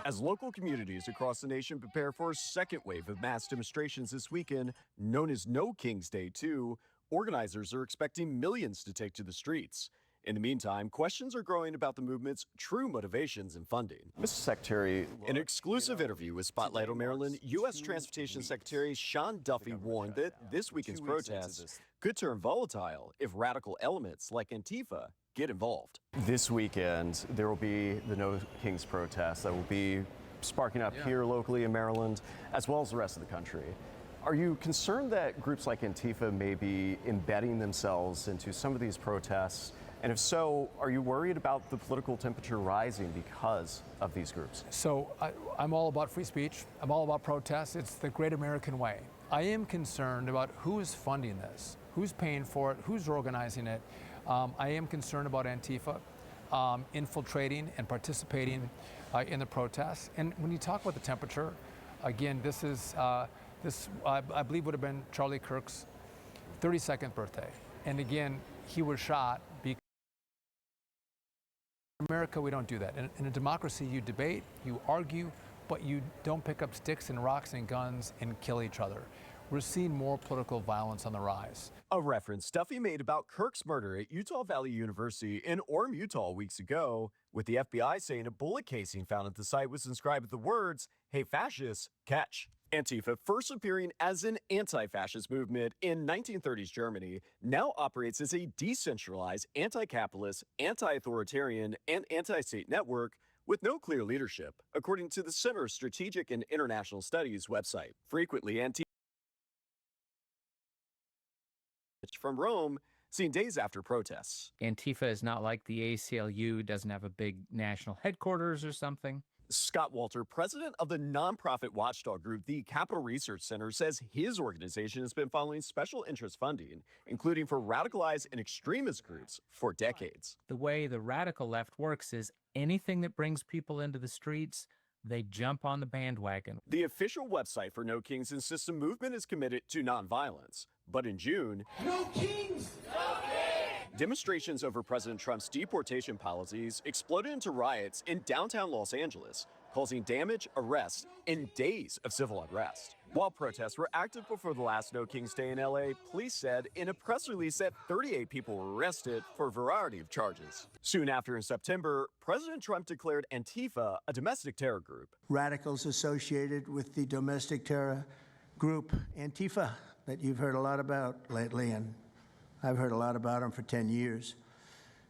As local communities across the nation prepare for a second wave of mass demonstrations this weekend, known as No King's Day 2, organizers are expecting millions to take to the streets. In the meantime, questions are growing about the movement's true motivations and funding. Mr. Secretary, in an exclusive interview with Spotlight on Maryland, U.S. Transportation Secretary Sean Duffy warned that this weekend's protests could turn volatile if radical elements like Antifa get involved. This weekend, there will be the No Kings protests that will be sparking up here locally in Maryland, as well as the rest of the country. Are you concerned that groups like Antifa may be embedding themselves into some of these protests? And if so, are you worried about the political temperature rising because of these groups? So I'm all about free speech. I'm all about protests. It's the great American way. I am concerned about who is funding this, who's paying for it, who's organizing it. I am concerned about Antifa infiltrating and participating in the protests. And when you talk about the temperature, again, this I believe would have been Charlie Kirk's 32nd birthday. And again, he was shot because in America, we don't do that. In a democracy, you debate, you argue, but you don't pick up sticks and rocks and guns and kill each other. We're seeing more political violence on the rise. A reference Duffy made about Kirk's murder at Utah Valley University in Orem, Utah weeks ago, with the FBI saying a bullet casing found at the site was inscribed with the words, "Hey fascists, catch." Antifa, first appearing as an anti-fascist movement in 1930s Germany, now operates as a decentralized, anti-capitalist, anti-authoritarian, and anti-state network with no clear leadership, according to the Center of Strategic and International Studies website. Frequently, Antifa from Rome, seen days after protests. Antifa is not like the ACLU, doesn't have a big national headquarters or something. Scott Walter, president of the nonprofit watchdog group, the Capital Research Center, says his organization has been following special interest funding, including for radicalized and extremist groups, for decades. The way the radical left works is anything that brings people into the streets, they jump on the bandwagon. The official website for No Kings insists the movement is committed to nonviolence. But in June, No Kings! No Kings! Demonstrations over President Trump's deportation policies exploded into riots in downtown Los Angeles, causing damage, arrests, and days of civil unrest. While protests were active before the last No Kings Day in LA, police said in a press release that 38 people were arrested for a variety of charges. Soon after, in September, President Trump declared Antifa a domestic terror group. Radicals associated with the domestic terror group Antifa that you've heard a lot about lately, and I've heard a lot about them for 10 years.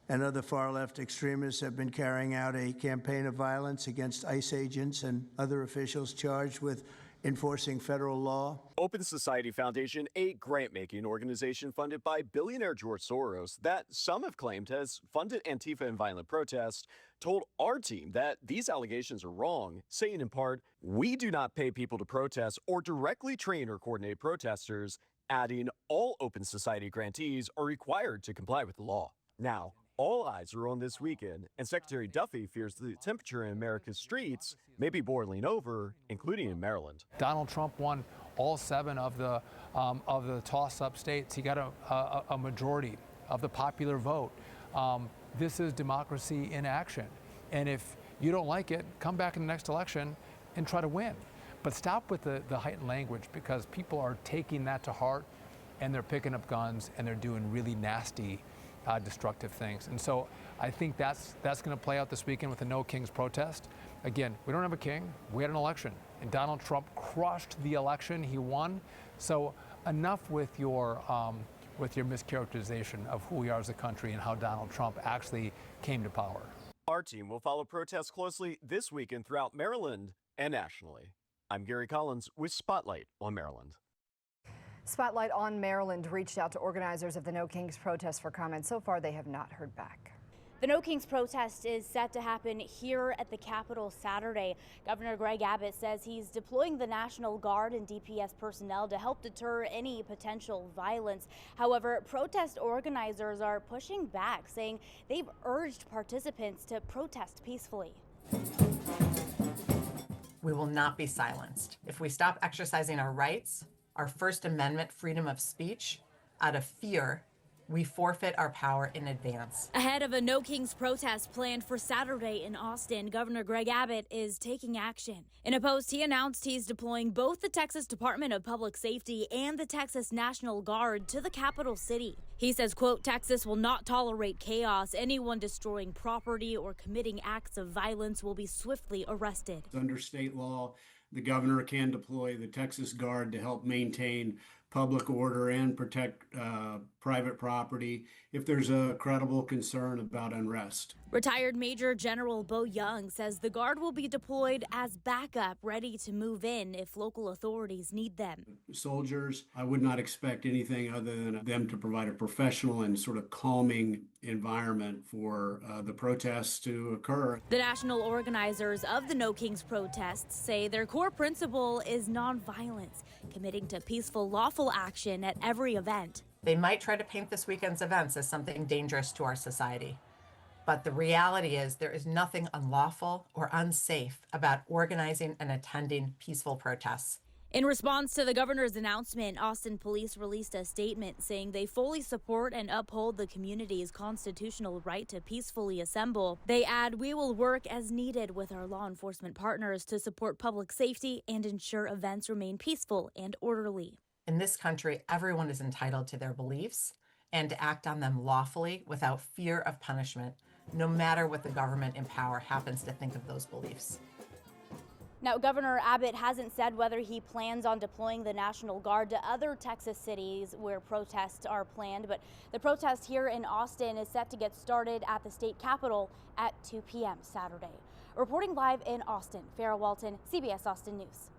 And other far-left extremists have been carrying out a campaign of violence against ICE agents and other officials charged with enforcing federal law. Open Society Foundation, a grant-making organization funded by billionaire George Soros that some have claimed has funded Antifa and violent protests, told our team that these allegations are wrong, saying in part, "We do not pay people to protest or directly train or coordinate protesters," adding all Open Society grantees are required to comply with the law. Now, all eyes are on this weekend, and Secretary Duffy fears the temperature in America's streets may be boiling over, including in Maryland. Donald Trump won all 7 of the toss-up states. He got a majority of the popular vote. This is democracy in action. And if you don't like it, come back in the next election and try to win. But stop with the heightened language, because people are taking that to heart and they're picking up guns and they're doing really nasty, destructive things. And so I think that's going to play out this weekend with the No Kings protest. Again, we don't have a king, we had an election, and Donald Trump crushed the election, he won. So enough with your mischaracterization of who we are as a country and how Donald Trump actually came to power. Our team will follow protests closely this weekend throughout Maryland and nationally. I'm Gary Collins with Spotlight on Maryland. Spotlight on Maryland reached out to organizers of the No Kings protest for comment. So far, they have not heard back. The No Kings protest is set to happen here at the Capitol Saturday. Governor Greg Abbott says he's deploying the National Guard and DPS personnel to help deter any potential violence. However, protest organizers are pushing back, saying they've urged participants to protest peacefully. We will not be silenced. If we stop exercising our rights, our First Amendment freedom of speech, out of fear, we forfeit our power in advance. Ahead of a No Kings protest planned for Saturday in Austin, Governor Greg Abbott is taking action. In a post, he announced he's deploying both the Texas Department of Public Safety and the Texas National Guard to the capital city. He says, quote, Texas will not tolerate chaos. Anyone destroying property or committing acts of violence will be swiftly arrested. Under state law, the governor can deploy the Texas Guard to help maintain public order and protect private property if there's a credible concern about unrest. Retired Major General Bo Young says the Guard will be deployed as backup, ready to move in if local authorities need them. Soldiers, I would not expect anything other than them to provide a professional and sort of calming environment for the protests to occur. The national organizers of the No Kings protests say their core principle is nonviolence, committing to peaceful, lawful action at every event. They might try to paint this weekend's events as something dangerous to our society. But the reality is there is nothing unlawful or unsafe about organizing and attending peaceful protests. In response to the governor's announcement, Austin police released a statement saying they fully support and uphold the community's constitutional right to peacefully assemble. They add, we will work as needed with our law enforcement partners to support public safety and ensure events remain peaceful and orderly. In this country, everyone is entitled to their beliefs and to act on them lawfully without fear of punishment, no matter what the government in power happens to think of those beliefs. Now, Governor Abbott hasn't said whether he plans on deploying the National Guard to other Texas cities where protests are planned, but the protest here in Austin is set to get started at the state capitol at 2 p.m. Saturday. Reporting live in Austin, Farrah Walton, CBS Austin News.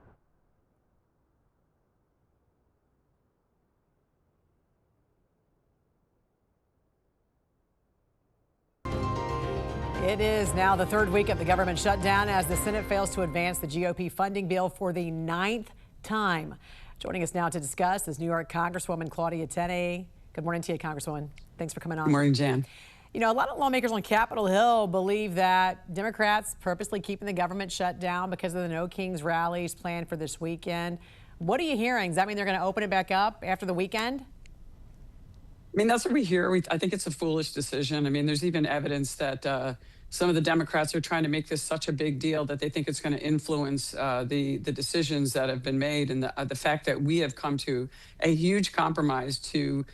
It is now the third week of the government shutdown as the Senate fails to advance the GOP funding bill for the 9th time. Joining us now to discuss is New York Congresswoman Claudia Tenney. Good morning to you, Congresswoman. Thanks for coming on. Good morning, Jan. You know, a lot of lawmakers on Capitol Hill believe that Democrats purposely keeping the government shut down because of the No Kings rallies planned for this weekend. What are you hearing? Does that mean they're going to open it back up after the weekend? I mean, that's what we hear. I think it's a foolish decision. I mean, there's even evidence that some of the Democrats are trying to make this such a big deal that they think it's going to influence the decisions that have been made, and the fact that we have come to a huge compromise to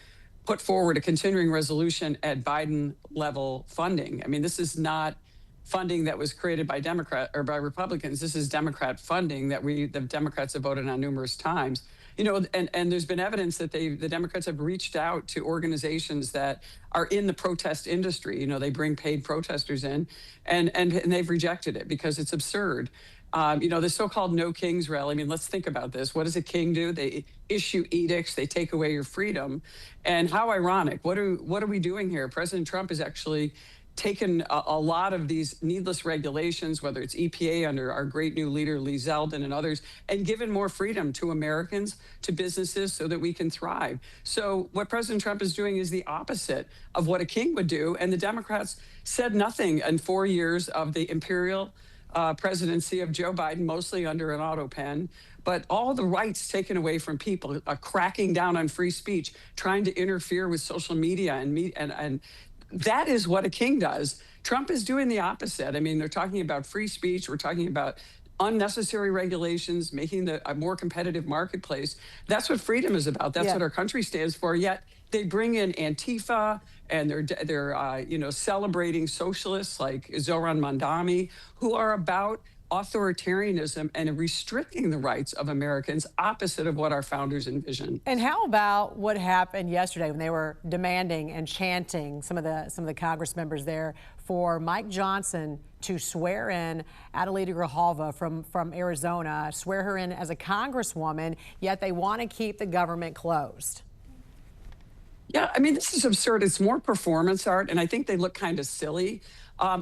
put forward a continuing resolution at Biden level funding. I mean, this is not funding that was created by Democrat or by Republicans. This is Democrat funding that the Democrats have voted on numerous times. You know, and there's been evidence that the Democrats have reached out to organizations that are in the protest industry. You know, they bring paid protesters in, and they've rejected it because it's absurd. You know, the so-called No Kings rally. I mean, let's think about this. What does a king do? They issue edicts. They take away your freedom. And how ironic. What are we doing here? President Trump is actually taken a lot of these needless regulations, whether it's EPA under our great new leader, Lee Zeldin, and others, and given more freedom to Americans, to businesses, so that we can thrive. So what President Trump is doing is the opposite of what a king would do. And the Democrats said nothing in 4 years of the imperial presidency of Joe Biden, mostly under an auto pen. But all the rights taken away from people, cracking down on free speech, trying to interfere with social media and that is what a king does. Trump is doing the opposite. I mean, they're talking about free speech. We're talking about unnecessary regulations, making a more competitive marketplace. That's what freedom is about. That's what our country stands for. Yet they bring in Antifa, and they're celebrating socialists like Zoran Mandami, who are about authoritarianism and restricting the rights of Americans, opposite of what our founders envisioned. And how about what happened yesterday when they were demanding and chanting, some of the Congress members there, for Mike Johnson to swear in Adelita Grijalva from Arizona, swear her in as a congresswoman, yet they want to keep the government closed? Yeah, I mean, this is absurd. It's more performance art, and I think they look kind of silly.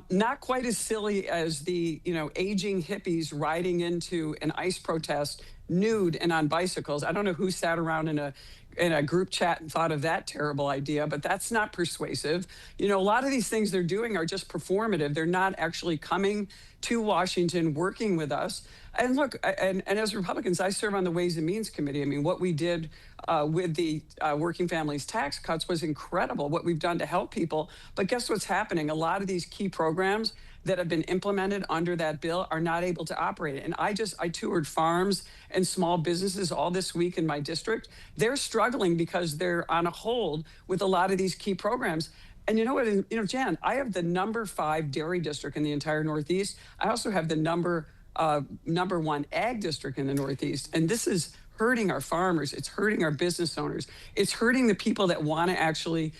Not quite as silly as the, aging hippies riding into an ICE protest nude and on bicycles. I don't know who sat around in a in a group chat and thought of that terrible idea, but that's not persuasive. You know, a lot of these things they're doing are just performative. They're not actually coming to Washington, working with us. And look, and as Republicans, I serve on the Ways and Means Committee. I mean, what we did with the working families tax cuts was incredible, what we've done to help people. But guess what's happening? A lot of these key programs that have been implemented under that bill are not able to operate. And I toured farms and small businesses all this week in my district. They're struggling because they're on a hold with a lot of these key programs. And you know what, Jan, I have the #5 dairy district in the entire Northeast. I also have the number 1 ag district in the Northeast. And this is hurting our farmers. It's hurting our business owners. It's hurting the people that want to actually,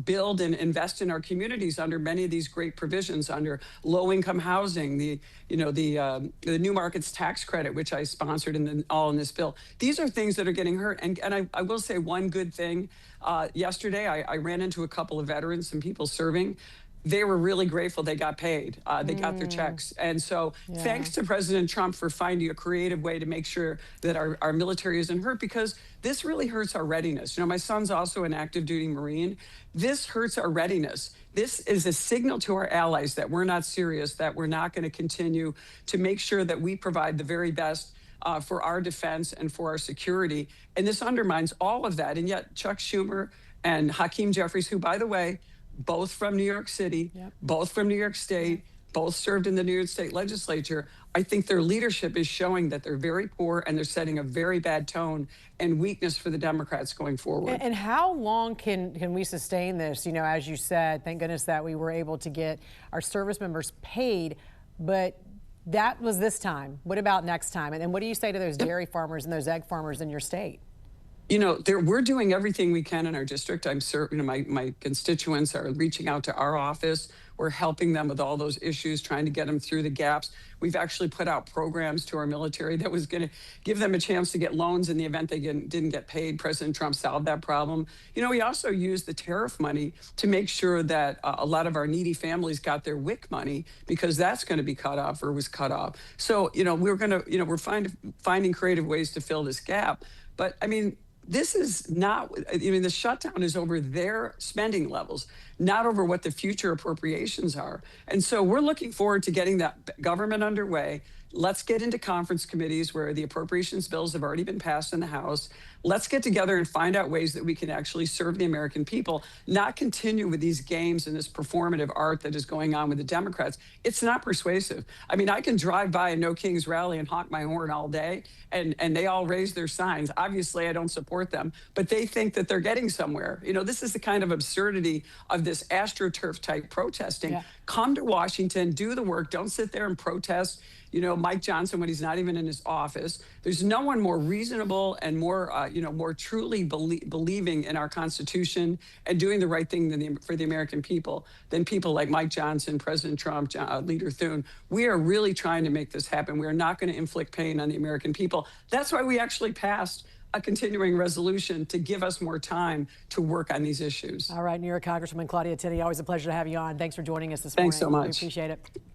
build and invest in our communities under many of these great provisions, under low-income housing, the new markets tax credit, which I sponsored all in this bill. These are things that are getting hurt. And I will say one good thing. Yesterday, I ran into a couple of veterans and people serving. They were really grateful they got paid. They got their checks. And so thanks to President Trump for finding a creative way to make sure that our military isn't hurt, because this really hurts our readiness. My son's also an active duty Marine. This hurts our readiness. This is a signal to our allies that we're not serious, that we're not going to continue to make sure that we provide the very best for our defense and for our security. And this undermines all of that. And yet Chuck Schumer and Hakeem Jeffries, who, by the way, both from New York City, both from New York State, both served in the New York State legislature, I think their leadership is showing that they're very poor and they're setting a very bad tone and weakness for the Democrats going forward. And how long can we sustain this? As you said, thank goodness that we were able to get our service members paid, but that was this time. What about next time? And what do you say to those dairy farmers and those egg farmers in your state? We're doing everything we can in our district. I'm certain my constituents are reaching out to our office. We're helping them with all those issues, trying to get them through the gaps. We've actually put out programs to our military that was going to give them a chance to get loans in the event they didn't get paid. President Trump solved that problem. We also used the tariff money to make sure that a lot of our needy families got their WIC money, because that's going to be cut off or was cut off. So, we're finding creative ways to fill this gap. But this is not, the shutdown is over their spending levels, not over what the future appropriations are. And so we're looking forward to getting that government underway. Let's get into conference committees where the appropriations bills have already been passed in the House. Let's get together and find out ways that we can actually serve the American people, not continue with these games and this performative art that is going on with the Democrats. It's not persuasive. I can drive by a No Kings rally and honk my horn all day, and they all raise their signs. Obviously, I don't support them, but they think that they're getting somewhere. This is the kind of absurdity of this AstroTurf type protesting. Yeah. Come to Washington, do the work. Don't sit there and protest Mike Johnson when he's not even in his office. There's no one more reasonable and more truly believing in our Constitution and doing the right thing for the American people than people like Mike Johnson, President Trump, Leader Thune. We are really trying to make this happen. We are not going to inflict pain on the American people. That's why we actually passed a continuing resolution to give us more time to work on these issues. All right, New York Congresswoman Claudia Tenney, always a pleasure to have you on. Thanks for joining us this morning. Thanks so much. We appreciate it.